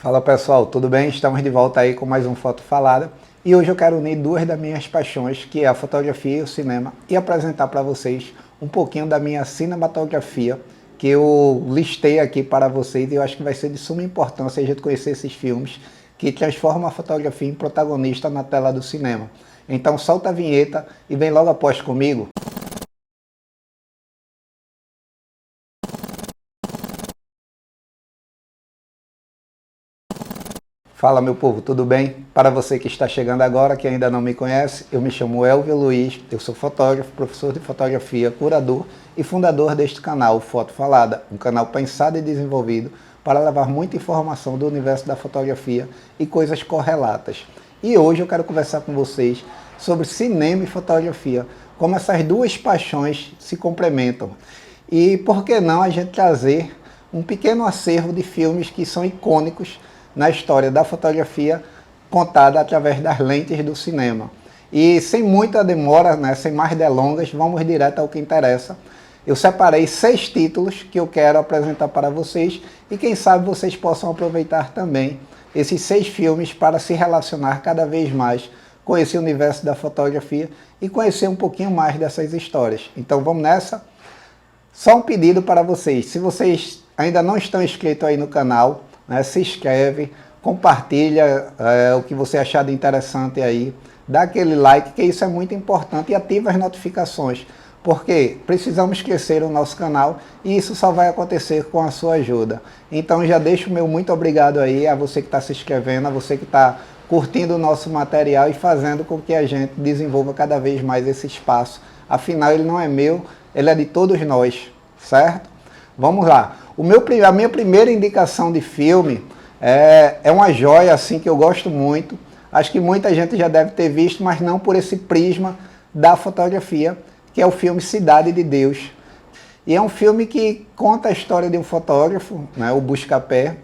Fala pessoal, tudo bem? Estamos de volta aí com mais um Foto Falada e hoje eu quero unir duas das minhas paixões, que é a fotografia e o cinema, e apresentar para vocês um pouquinho da minha cinematografia que eu listei aqui para vocês, e eu acho que vai ser de suma importância a gente conhecer esses filmes que transformam a fotografia em protagonista na tela do cinema. Então solta a vinheta e vem logo após comigo. Fala meu povo, tudo bem? Para você que está chegando agora, que ainda não me conhece, eu me chamo Elvio Luiz, eu sou fotógrafo, professor de fotografia, curador e fundador deste canal, Foto Falada, um canal pensado e desenvolvido para levar muita informação do universo da fotografia e coisas correlatas. E hoje eu quero conversar com vocês sobre cinema e fotografia, como essas duas paixões se complementam. E por que não a gente trazer um pequeno acervo de filmes que são icônicos na história da fotografia, contada através das lentes do cinema. E sem muita demora, né, sem mais delongas, vamos direto ao que interessa. Eu separei 6 títulos que eu quero apresentar para vocês e quem sabe vocês possam aproveitar também esses 6 filmes para se relacionar cada vez mais com esse universo da fotografia e conhecer um pouquinho mais dessas histórias. Então vamos nessa? Só um pedido para vocês, se vocês ainda não estão inscritos aí no canal, se inscreve, compartilha o que você achar de interessante aí, dá aquele like, que isso é muito importante, e ativa as notificações, porque precisamos crescer o nosso canal e isso só vai acontecer com a sua ajuda. Então já deixo o meu muito obrigado aí a você que está se inscrevendo, a você que está curtindo o nosso material e fazendo com que a gente desenvolva cada vez mais esse espaço. Afinal, ele não é meu, ele é de todos nós, certo? Vamos lá. A minha primeira indicação de filme é uma joia assim, que eu gosto muito. Acho que muita gente já deve ter visto, mas não por esse prisma da fotografia, que é o filme Cidade de Deus. E é um filme que conta a história de um fotógrafo, né, o Buscapé,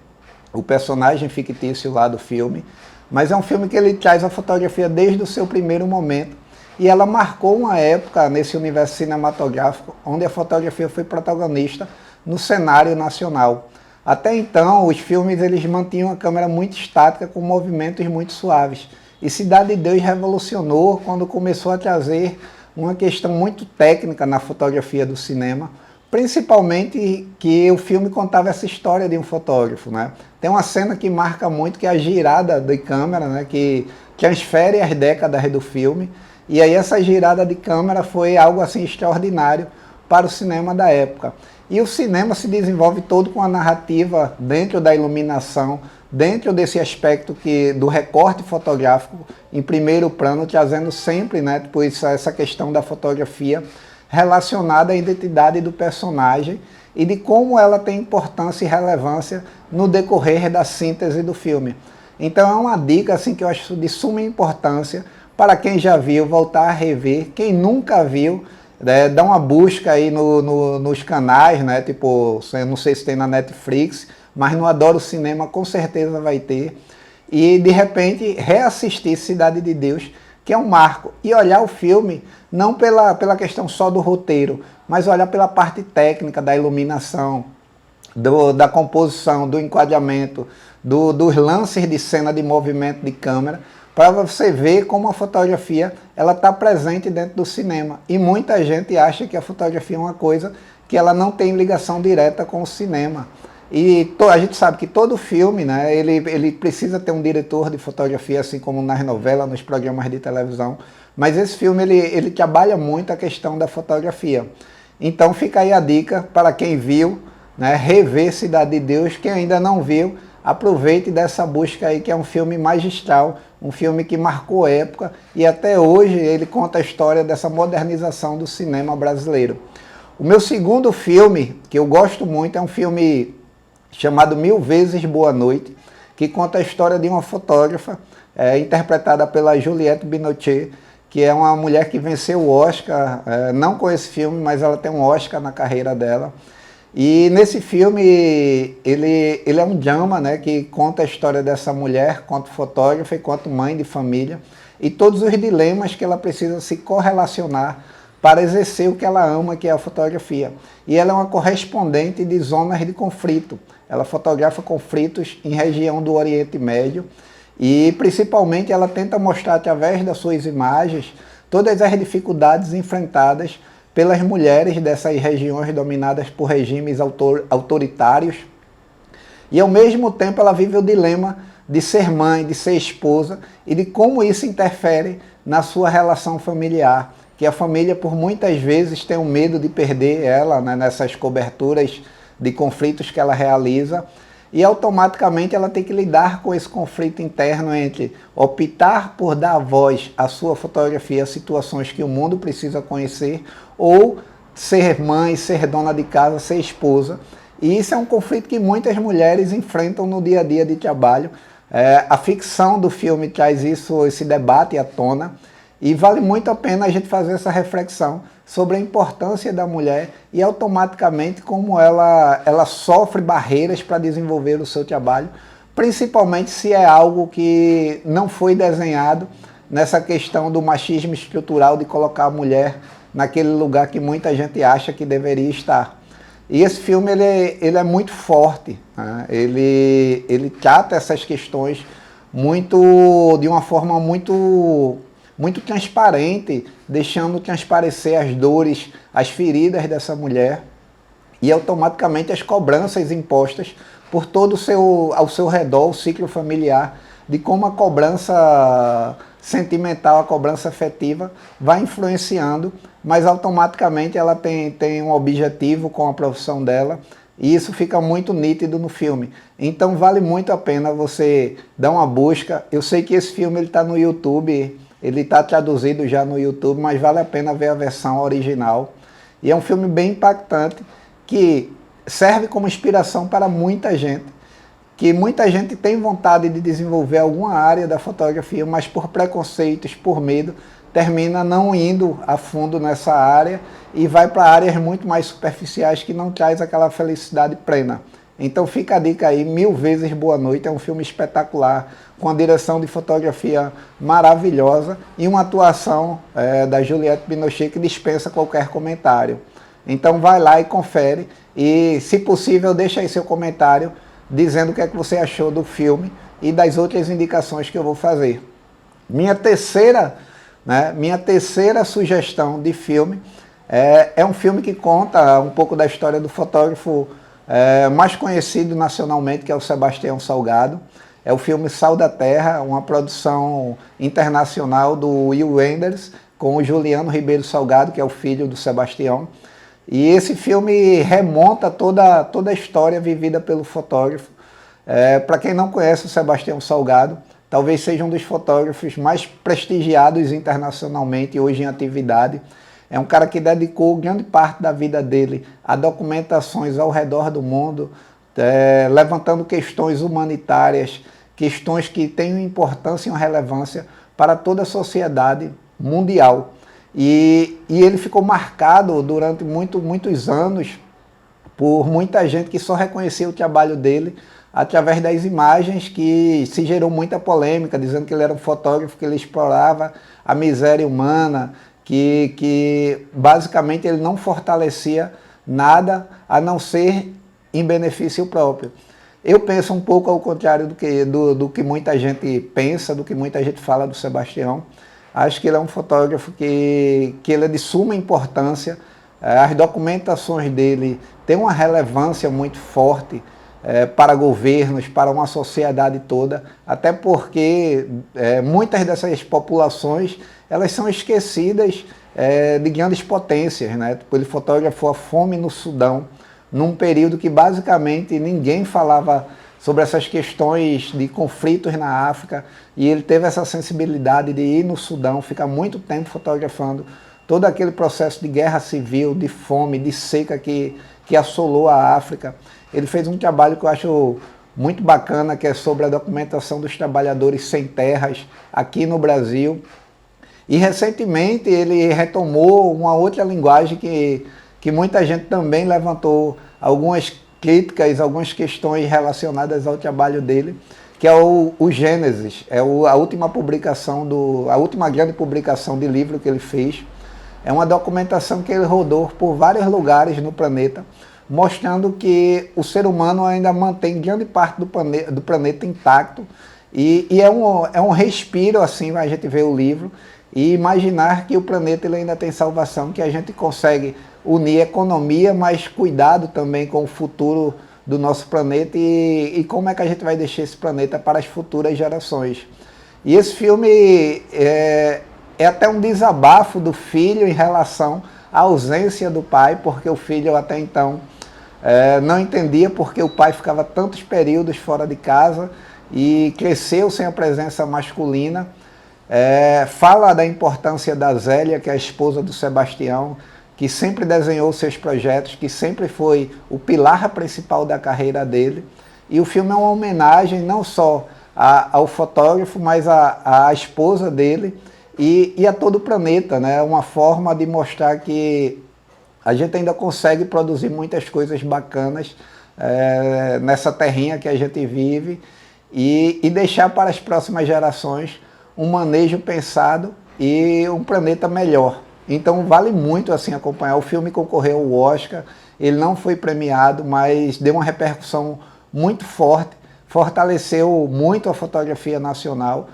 o personagem fictício lá do filme. Mas é um filme que ele traz a fotografia desde o seu primeiro momento. E ela marcou uma época nesse universo cinematográfico, onde a fotografia foi protagonista no cenário nacional. Até então, os filmes eles mantinham a câmera muito estática, com movimentos muito suaves. E Cidade de Deus revolucionou quando começou a trazer uma questão muito técnica na fotografia do cinema, principalmente que o filme contava essa história de um fotógrafo, né? Tem uma cena que marca muito, que é a girada de câmera, né, que transfere as décadas do filme. E aí essa girada de câmera foi algo assim extraordinário para o cinema da época. E o cinema se desenvolve todo com a narrativa dentro da iluminação, dentro desse aspecto do recorte fotográfico em primeiro plano, trazendo sempre, né, essa questão da fotografia relacionada à identidade do personagem e de como ela tem importância e relevância no decorrer da síntese do filme. Então é uma dica assim, que eu acho de suma importância para quem já viu, voltar a rever, quem nunca viu, dá uma busca aí nos canais, né? Tipo, eu não sei se tem na Netflix, mas no Adoro Cinema com certeza vai ter. E de repente reassistir Cidade de Deus, que é um marco. E olhar o filme não pela questão só do roteiro, mas olhar pela parte técnica da iluminação, da composição, do enquadramento, dos lances de cena, de movimento de câmera, para você ver como a fotografia ela está presente dentro do cinema. E muita gente acha que a fotografia é uma coisa que ela não tem ligação direta com o cinema. E a gente sabe que todo filme, né, ele precisa ter um diretor de fotografia, assim como nas novelas, nos programas de televisão. Mas esse filme ele trabalha muito a questão da fotografia. Então fica aí a dica para quem viu, né, rever Cidade de Deus. Quem ainda não viu, aproveite dessa busca aí, que é um filme magistral, um filme que marcou época e até hoje ele conta a história dessa modernização do cinema brasileiro. O meu segundo filme, que eu gosto muito, é um filme chamado Mil Vezes Boa Noite, que conta a história de uma fotógrafa, interpretada pela Juliette Binoche, que é uma mulher que venceu o Oscar, não com esse filme, mas ela tem um Oscar na carreira dela. E nesse filme, ele é um drama, né, que conta a história dessa mulher, quanto fotógrafa e quanto mãe de família, e todos os dilemas que ela precisa se correlacionar para exercer o que ela ama, que é a fotografia. E ela é uma correspondente de zonas de conflito. ela fotografa conflitos em região do Oriente Médio e principalmente ela tenta mostrar através das suas imagens todas as dificuldades enfrentadas pelas mulheres dessas regiões dominadas por regimes autoritários. E ao mesmo tempo ela vive o dilema de ser mãe, de ser esposa e de como isso interfere na sua relação familiar. Que a família por muitas vezes tem o medo de perder ela, né, nessas coberturas de conflitos que ela realiza. E automaticamente ela tem que lidar com esse conflito interno entre optar por dar voz à sua fotografia a situações que o mundo precisa conhecer ou ser mãe, ser dona de casa, ser esposa. E isso é um conflito que muitas mulheres enfrentam no dia a dia de trabalho. A ficção do filme traz esse debate à tona e vale muito a pena a gente fazer essa reflexão sobre a importância da mulher e automaticamente como ela sofre barreiras para desenvolver o seu trabalho, principalmente se é algo que não foi desenhado nessa questão do machismo estrutural de colocar a mulher naquele lugar que muita gente acha que deveria estar. E esse filme ele é muito forte, né? Ele trata essas questões de uma forma muito transparente, deixando transparecer as dores, as feridas dessa mulher e automaticamente as cobranças impostas por todo ao seu redor, o ciclo familiar, de como a cobrança sentimental, a cobrança afetiva vai influenciando, mas automaticamente ela tem um objetivo com a profissão dela e isso fica muito nítido no filme. Então vale muito a pena você dar uma busca. Eu sei que esse filme está no YouTube, ele está traduzido já no YouTube, mas vale a pena ver a versão original. E é um filme bem impactante, que serve como inspiração para muita gente, que muita gente tem vontade de desenvolver alguma área da fotografia, mas por preconceitos, por medo, termina não indo a fundo nessa área e vai para áreas muito mais superficiais que não traz aquela felicidade plena. Então fica a dica aí, 1000 vezes Boa Noite, é um filme espetacular, com a direção de fotografia maravilhosa e uma atuação da Juliette Binoche que dispensa qualquer comentário. Então vai lá e confere e, se possível, deixa aí seu comentário dizendo o que é que você achou do filme e das outras indicações que eu vou fazer. Minha terceira sugestão de filme é um filme que conta um pouco da história do fotógrafo mais conhecido nacionalmente, que é o Sebastião Salgado. É o filme Sal da Terra, uma produção internacional do Wim Wenders, com o Juliano Ribeiro Salgado, que é o filho do Sebastião. E esse filme remonta toda a história vivida pelo fotógrafo. Para quem não conhece o Sebastião Salgado, talvez seja um dos fotógrafos mais prestigiados internacionalmente hoje em atividade. É um cara que dedicou grande parte da vida dele a documentações ao redor do mundo, levantando questões humanitárias, questões que têm importância e uma relevância para toda a sociedade mundial. E ele ficou marcado durante muitos anos por muita gente que só reconhecia o trabalho dele através das imagens, que se gerou muita polêmica, dizendo que ele era um fotógrafo que ele explorava a miséria humana, que basicamente ele não fortalecia nada a não ser em benefício próprio. Eu penso um pouco ao contrário do que muita gente pensa, do que muita gente fala do Sebastião. Acho que ele é um fotógrafo que ele é de suma importância. As documentações dele têm uma relevância muito forte para governos, para uma sociedade toda, até porque muitas dessas populações elas são esquecidas de grandes potências, né? Ele fotografou a fome no Sudão, num período que basicamente ninguém falava sobre essas questões de conflitos na África, e ele teve essa sensibilidade de ir no Sudão, ficar muito tempo fotografando todo aquele processo de guerra civil, de fome, de seca que assolou a África. Ele fez um trabalho que eu acho muito bacana, que é sobre a documentação dos trabalhadores sem terras aqui no Brasil. E recentemente ele retomou uma outra linguagem que muita gente também levantou algumas críticas, algumas questões relacionadas ao trabalho dele, que é o Gênesis, a última grande publicação de livro que ele fez. É uma documentação que ele rodou por vários lugares no planeta, mostrando que o ser humano ainda mantém grande parte do planeta intacto, e é um respiro, assim, a gente vê o livro, e imaginar que o planeta ele ainda tem salvação, que a gente consegue unir economia, mas cuidado também com o futuro do nosso planeta e como é que a gente vai deixar esse planeta para as futuras gerações. E esse filme é até um desabafo do filho em relação à ausência do pai, porque o filho até então não entendia porque o pai ficava tantos períodos fora de casa e cresceu sem a presença masculina. Fala da importância da Zélia, que é a esposa do Sebastião, que sempre desenhou seus projetos, que sempre foi o pilar principal da carreira dele. E o filme é uma homenagem não só ao fotógrafo, mas à esposa dele e a todo o planeta, né? Uma forma de mostrar que a gente ainda consegue produzir muitas coisas bacanas nessa terrinha que a gente vive e deixar para as próximas gerações um manejo pensado e um planeta melhor. Então vale muito assim acompanhar. O filme concorreu ao Oscar, ele não foi premiado, mas deu uma repercussão muito forte, fortaleceu muito a fotografia nacional.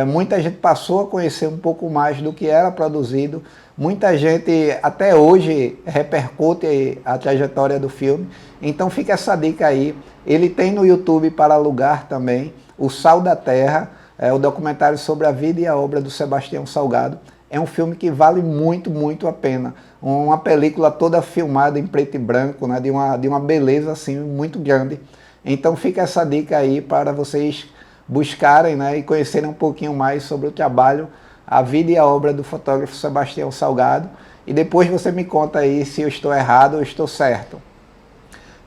Muita gente passou a conhecer um pouco mais do que era produzido, muita gente até hoje repercute a trajetória do filme, então fica essa dica aí. Ele tem no YouTube para alugar também, O Sal da Terra, o documentário sobre a vida e a obra do Sebastião Salgado. É um filme que vale muito, muito a pena. Uma película toda filmada em preto e branco, né, de uma beleza assim, muito grande. Então fica essa dica aí para vocês buscarem, né, e conhecerem um pouquinho mais sobre o trabalho, a vida e a obra do fotógrafo Sebastião Salgado. E depois você me conta aí se eu estou errado ou estou certo.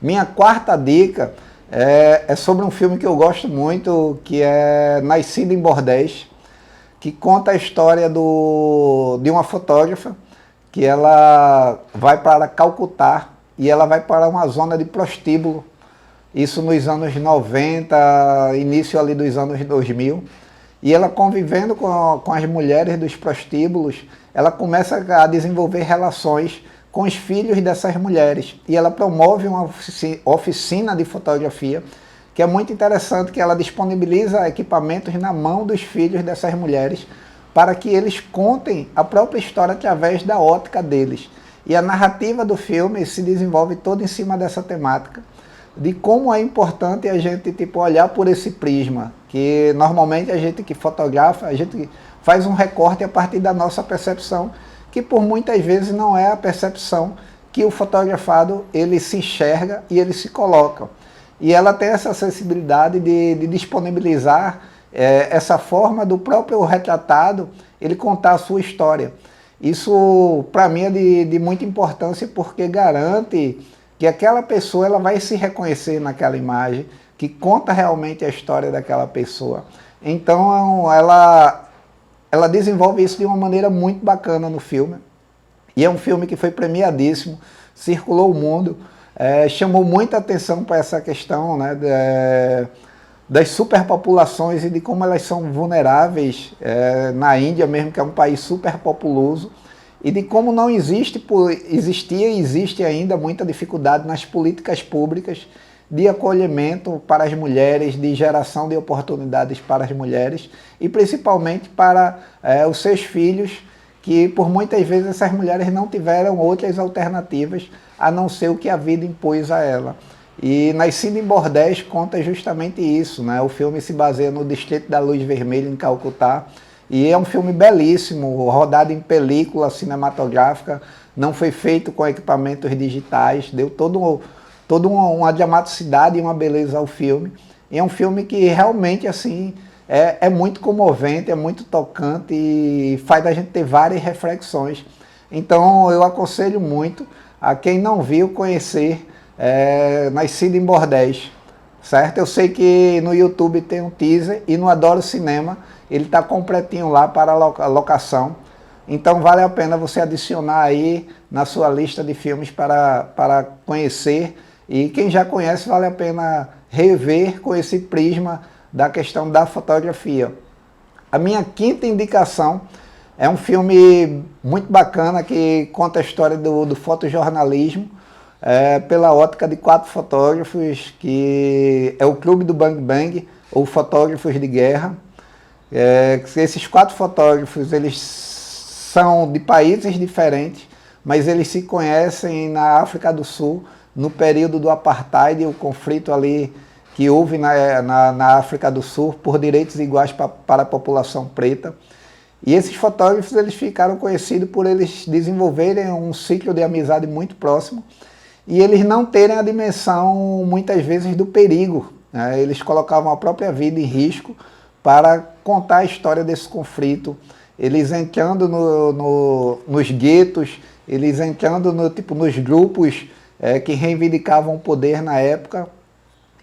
Minha quarta dica é sobre um filme que eu gosto muito, que é Nascido em Bordéis, que conta a história de uma fotógrafa que ela vai para Calcutá e ela vai para uma zona de prostíbulo, isso nos anos 90, início ali dos anos 2000, e ela convivendo com as mulheres dos prostíbulos, ela começa a desenvolver relações com os filhos dessas mulheres, e ela promove uma oficina de fotografia, que é muito interessante, que ela disponibiliza equipamentos na mão dos filhos dessas mulheres para que eles contem a própria história através da ótica deles. E a narrativa do filme se desenvolve toda em cima dessa temática, de como é importante a gente olhar por esse prisma, que normalmente a gente que fotografa, a gente faz um recorte a partir da nossa percepção, que por muitas vezes não é a percepção que o fotografado ele se enxerga e ele se coloca. E ela tem essa sensibilidade de disponibilizar essa forma do próprio retratado, ele contar a sua história. Isso, para mim, é de muita importância, porque garante que aquela pessoa ela vai se reconhecer naquela imagem, que conta realmente a história daquela pessoa. Então, ela desenvolve isso de uma maneira muito bacana no filme. E é um filme que foi premiadíssimo, circulou o mundo, chamou muita atenção para essa questão, né, das superpopulações e de como elas são vulneráveis na Índia mesmo, que é um país superpopuloso, e de como não existia e existe ainda muita dificuldade nas políticas públicas de acolhimento para as mulheres, de geração de oportunidades para as mulheres e principalmente para os seus filhos, que por muitas vezes essas mulheres não tiveram outras alternativas a não ser o que a vida impôs a ela. E Nascido em Bordéis conta justamente isso, né? O filme se baseia no Distrito da Luz Vermelha, em Calcutá, e é um filme belíssimo, rodado em película cinematográfica, não foi feito com equipamentos digitais, deu toda uma dramaticidade e uma beleza ao filme. E é um filme que realmente assim é muito comovente, é muito tocante e faz a gente ter várias reflexões. Então eu aconselho muito a quem não viu conhecer Nascido em Bordéis, certo? Eu sei que no YouTube tem um teaser e no Adoro Cinema ele está completinho lá para a locação. Então vale a pena você adicionar aí na sua lista de filmes para conhecer. E quem já conhece vale a pena rever com esse prisma da questão da fotografia. A minha quinta indicação é um filme muito bacana que conta a história do fotojornalismo. pela ótica de 4 fotógrafos, que é o Clube do Bang Bang, ou Fotógrafos de Guerra. Esses 4 fotógrafos, eles são de países diferentes, mas eles se conhecem na África do Sul, no período do Apartheid, o conflito ali que houve na África do Sul por direitos iguais para a população preta. E esses fotógrafos, eles ficaram conhecidos por eles desenvolverem um ciclo de amizade muito próximo e eles não terem a dimensão, muitas vezes, do perigo, né? Eles colocavam a própria vida em risco para contar a história desse conflito, eles entrando nos guetos, eles entrando nos grupos que reivindicavam o poder na época,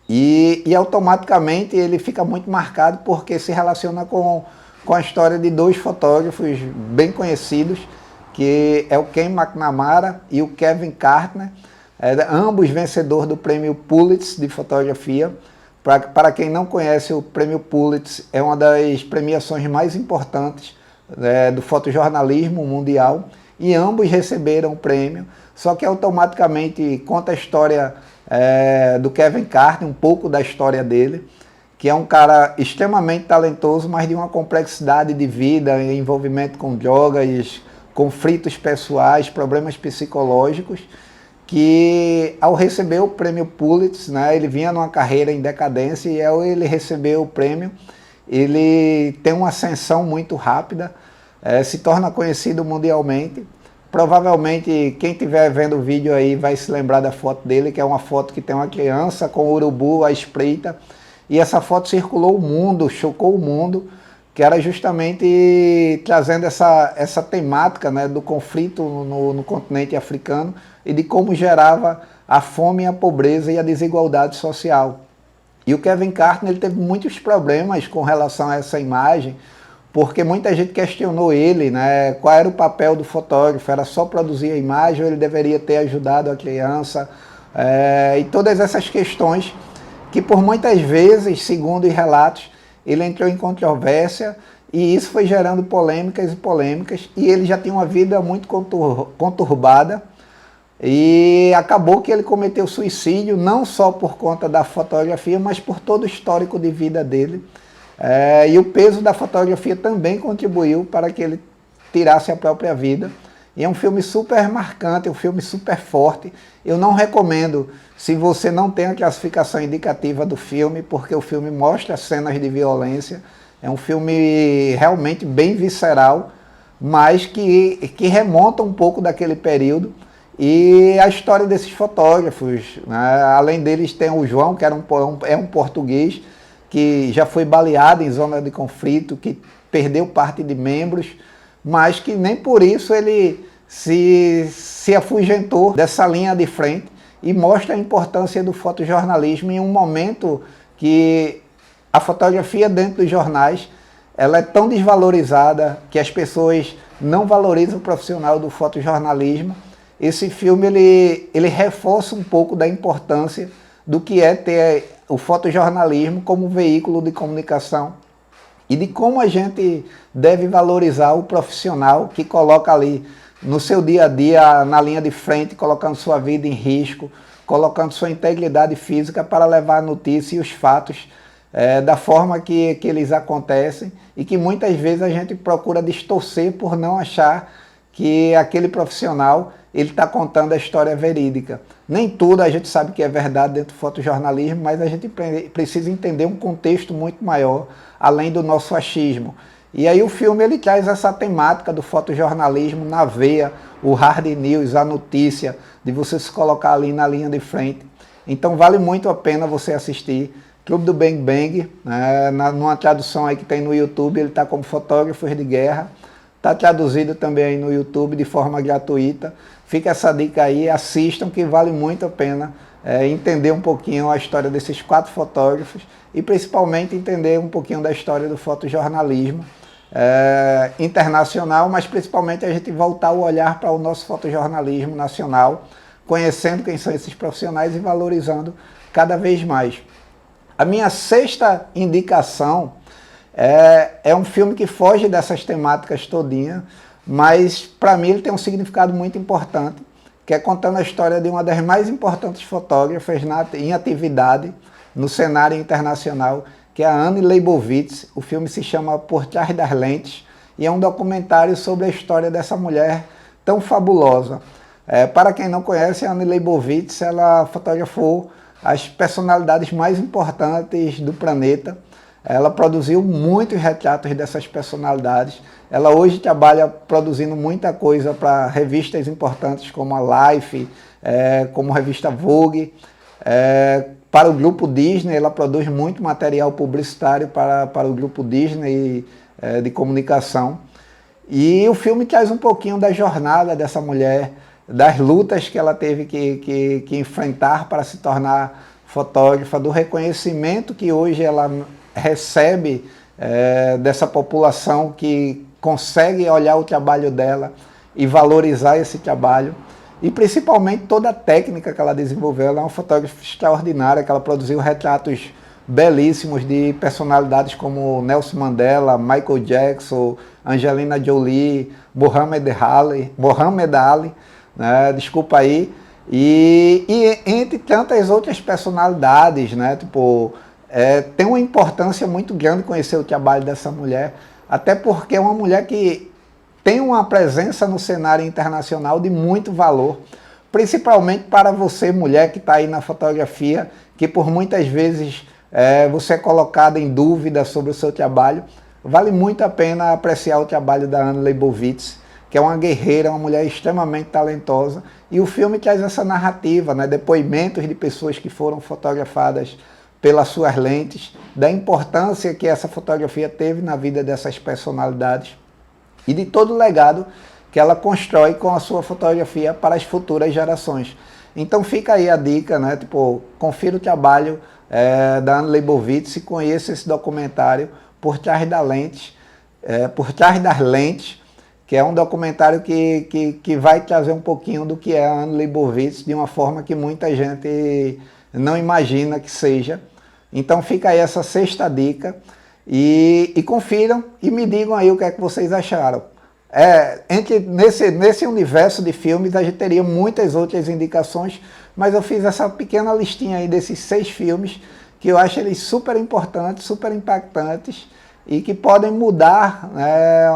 e automaticamente ele fica muito marcado porque se relaciona com a história de 2 fotógrafos bem conhecidos, que é o Ken McNamara e o Kevin Carter, ambos vencedores do prêmio Pulitzer de fotografia. Para quem não conhece, o prêmio Pulitzer é uma das premiações mais importantes do fotojornalismo mundial, e ambos receberam o prêmio, só que automaticamente conta a história do Kevin Carter, um pouco da história dele, que é um cara extremamente talentoso, mas de uma complexidade de vida, envolvimento com drogas, conflitos pessoais, problemas psicológicos, que ao receber o prêmio Pulitzer, né, ele vinha numa carreira em decadência, e ao ele receber o prêmio, ele tem uma ascensão muito rápida, se torna conhecido mundialmente. Provavelmente quem estiver vendo o vídeo aí vai se lembrar da foto dele, que é uma foto que tem uma criança com o urubu à espreita, e essa foto circulou o mundo, chocou o mundo, que era justamente trazendo essa temática, né, do conflito no continente africano e de como gerava a fome, a pobreza e a desigualdade social. E o Kevin Carter, ele teve muitos problemas com relação a essa imagem, porque muita gente questionou ele, né, qual era o papel do fotógrafo, era só produzir a imagem ou ele deveria ter ajudado a criança, e todas essas questões que por muitas vezes, segundo os relatos, ele entrou em controvérsia, e isso foi gerando polêmicas e polêmicas, e ele já tinha uma vida muito conturbada, e acabou que ele cometeu suicídio, não só por conta da fotografia, mas por todo o histórico de vida dele. E o peso da fotografia também contribuiu para que ele tirasse a própria vida. E é um filme super marcante, um filme super forte. Eu não recomendo se você não tem a classificação indicativa do filme, porque o filme mostra cenas de violência. É um filme realmente bem visceral, mas que remonta um pouco daquele período. E a história desses fotógrafos, né? Além deles tem o João, que é um português, que já foi baleado em zona de conflito, que perdeu parte de membros, mas que nem por isso ele se afugentou dessa linha de frente, e mostra a importância do fotojornalismo em um momento que a fotografia dentro dos jornais ela é tão desvalorizada que as pessoas não valorizam o profissional do fotojornalismo. Esse filme ele reforça um pouco da importância do que é ter o fotojornalismo como veículo de comunicação e de como a gente deve valorizar o profissional que coloca ali no seu dia a dia, na linha de frente, colocando sua vida em risco, colocando sua integridade física para levar a notícia e os fatos da forma que eles acontecem, e que muitas vezes a gente procura distorcer por não achar que aquele profissional ele está contando a história verídica. Nem tudo a gente sabe que é verdade dentro do fotojornalismo, mas a gente precisa entender um contexto muito maior, além do nosso achismo. E aí o filme ele traz essa temática do fotojornalismo na veia, o hard news, a notícia, de você se colocar ali na linha de frente. Então vale muito a pena você assistir. Clube do Bang Bang, numa tradução aí que tem no YouTube, ele está como Fotógrafos de Guerra. Está traduzido também aí no YouTube de forma gratuita. Fica essa dica aí, assistam, que vale muito a pena entender um pouquinho a história desses 4 fotógrafos e principalmente entender um pouquinho da história do fotojornalismo internacional, mas principalmente a gente voltar o olhar para o nosso fotojornalismo nacional, conhecendo quem são esses profissionais e valorizando cada vez mais. A minha 6ª indicação é um filme que foge dessas temáticas todinha, mas para mim ele tem um significado muito importante, que é contando a história de uma das mais importantes fotógrafas em atividade no cenário internacional, que é a Annie Leibovitz. O filme se chama Por Trás das Lentes e é um documentário sobre a história dessa mulher tão fabulosa. Para quem não conhece, a Annie Leibovitz, ela fotografou as personalidades mais importantes do planeta. Ela produziu muitos retratos dessas personalidades. Ela hoje trabalha produzindo muita coisa para revistas importantes como a Life, como a revista Vogue. Para o grupo Disney, ela produz muito material publicitário para o grupo Disney de comunicação. E o filme traz um pouquinho da jornada dessa mulher, das lutas que ela teve que enfrentar para se tornar fotógrafa, do reconhecimento que hoje ela recebe dessa população que consegue olhar o trabalho dela e valorizar esse trabalho. E principalmente toda a técnica que ela desenvolveu. Ela é uma fotógrafa extraordinária, que ela produziu retratos belíssimos de personalidades como Nelson Mandela, Michael Jackson, Angelina Jolie, Muhammad Ali, né, desculpa aí, e entre tantas outras personalidades, né, tipo, tem uma importância muito grande conhecer o trabalho dessa mulher, até porque é uma mulher que tem uma presença no cenário internacional de muito valor, principalmente para você, mulher que está aí na fotografia, que por muitas vezes você é colocada em dúvida sobre o seu trabalho. Vale muito a pena apreciar o trabalho da Annie Leibovitz, que é uma guerreira, uma mulher extremamente talentosa, e o filme traz essa narrativa, né, depoimentos de pessoas que foram fotografadas pelas suas lentes, da importância que essa fotografia teve na vida dessas personalidades e de todo o legado que ela constrói com a sua fotografia para as futuras gerações. Então fica aí a dica, né? Tipo, confira o trabalho da Annie Leibovitz e conheça esse documentário Por Trás das Lentes, que é um documentário que vai trazer um pouquinho do que é a Annie Leibovitz de uma forma que muita gente não imagina que seja. Então fica aí essa sexta dica e confiram e me digam aí o que é que vocês acharam. Nesse universo de filmes a gente teria muitas outras indicações, mas eu fiz essa pequena listinha aí desses 6 filmes que eu acho eles super importantes, super impactantes e que podem mudar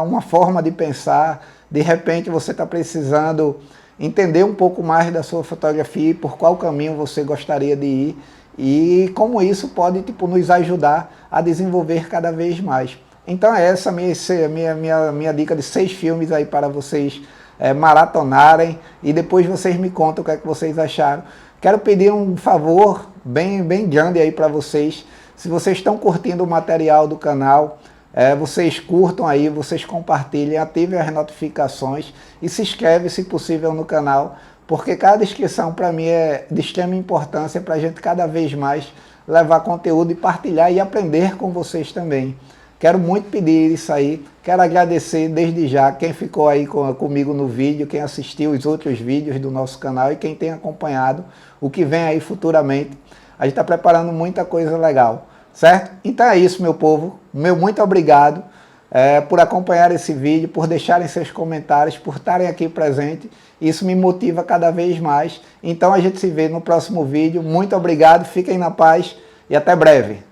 uma forma de pensar. De repente você está precisando entender um pouco mais da sua fotografia e por qual caminho você gostaria de ir e como isso pode nos ajudar a desenvolver cada vez mais. Então essa minha dica de 6 filmes aí para vocês maratonarem e depois vocês me contam o que é que vocês acharam. Quero pedir um favor bem grande aí para vocês. Se vocês estão curtindo o material do canal, vocês curtam aí, vocês compartilhem, ativem as notificações e se inscreve se possível no canal, porque cada inscrição para mim é de extrema importância para a gente cada vez mais levar conteúdo e partilhar e aprender com vocês também. Quero muito pedir isso aí, quero agradecer desde já quem ficou aí comigo no vídeo, quem assistiu os outros vídeos do nosso canal e quem tem acompanhado o que vem aí futuramente. A gente está preparando muita coisa legal, certo? Então é isso, meu povo. Meu muito obrigado por acompanhar esse vídeo, por deixarem seus comentários, por estarem aqui presentes. Isso me motiva cada vez mais. Então a gente se vê no próximo vídeo. Muito obrigado, fiquem na paz e até breve.